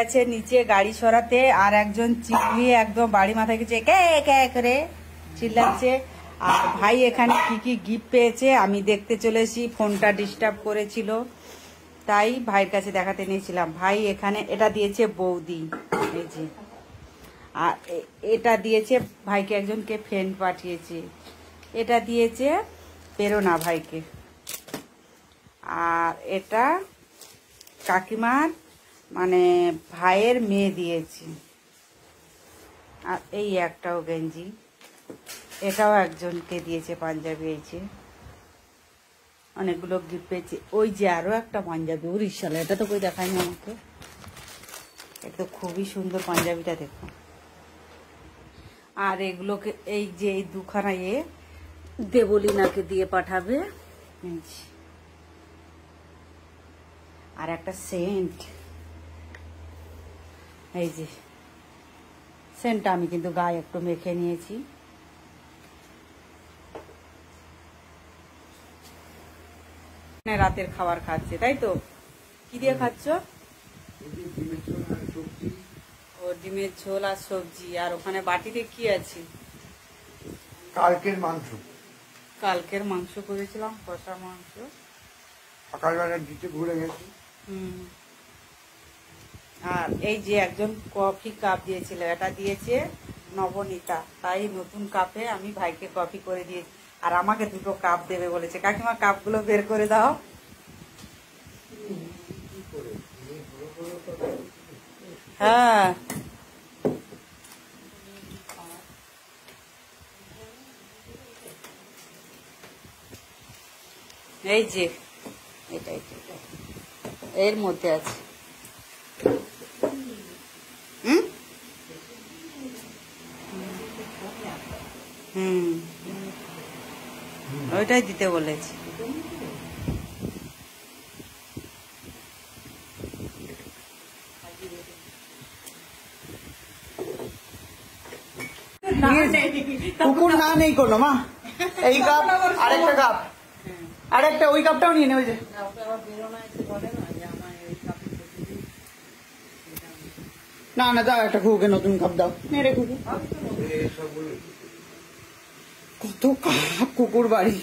গেছে নিচে গাড়ি সরাতে, আর একজন চিল্লিয়ে একদম বাড়ি মাথায় গেছে কে কে করে চিল্লাচ্ছে। আর ভাই এখানে কি কি গিফট পেয়েছে আমি দেখতে চলেছি, ফোনটা ডিস্টার্ব করেছিল তাই ভাইয়ের কাছে দেখাতে নিয়েছিলাম। ভাই এখানে এটা দিয়েছে বৌদি, এই যে, আর এটা দিয়েছে ভাইকে একজনকে ফ্রেন্ড পাঠিয়েছে, এটা দিয়েছে প্রেরণা ভাইকে, আর এটা কাকিমার মানে ভাইয়ের মেয়ে দিয়েছে, আর এই একটাও গেঞ্জি, এটাও একজনকে দিয়েছে পাঞ্জাবি। এই যে অনেকগুলো গিফট পেয়েছে। ওই যে আরো একটা পাঞ্জাবি উড়িষ্যালে, এটা তো কই দেখায়নি আমাকে, এটা তো খুবই সুন্দর পাঞ্জাবিটা, দেখো। আর এগুলোকে এই যে এই দুখানা দেবলীনাকে দিয়ে পাঠাবে, আর একটা সেন্ট, এই যে সেন্টটা আমি কিন্তু গায়ে একটু মেখে নিয়েছি। রাতের খাবার খাচ্ছে, তাই তো? কি দিয়ে খাচ্ছ? ও ডিমের ঝোল আর সবজি। আর ওখানে বাটিতে কি আছে? কালকের মাংস। কালকের মাংস করেছিলাম, কষা মাংস। সকালবেলা দিতে ভুলে গেছি। আর এই যে একজন কফি কাপ দিয়েছিল, এটা দিয়েছে নবনীতা, তাই নতুন কাপে আমি ভাইকে কফি করে দিয়েছি। আর আমাকে দুটো কাপ দেবে বলেছে। কাকিমা কাপগুলো বের করে দাও। হ্যাঁ, এই যে এটা এর মধ্যে আছে। ওইটাই দিতে বলেছি। কুকুর না নেই কোনো মা, এই কাপ আরেকটা কাপ, আরেকটা ওই কাপটাও নিয়ে নে। ওই যে না না দাও, একটা কুকুরকে নতুন কাপ দাও। মেরে কুকুর কত কাপ, কুকুর বাড়ি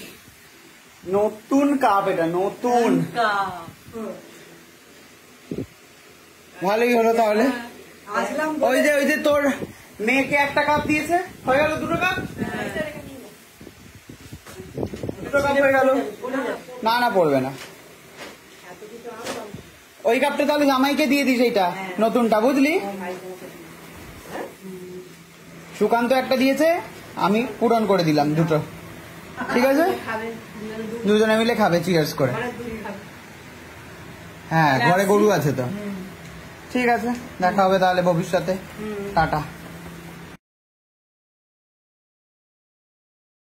নতুন কাপ, এটা নতুন। ভালোই হলো তাহলে। ওই যে তোর মেয়েকে একটা কাপ দিয়েছে, হয়ে গেল দুটো কাপ, দুটো কাপ হয়ে গেল। না না পড়বে না, ওই কাপটা তাহলে জামাইকে দিয়ে দিস, এইটা নতুনটা, বুঝলি? সুকান্ত একটা দিয়েছে, আমি পূরণ করে দিলাম দুটো, ঠিক আছে? দুজনে মিলে খাবে চিয়ার্স করে। হ্যাঁ, ঘরে গরু আছে তো। ঠিক আছে, দেখা হবে তাহলে ভবিষ্যতে। টাটা।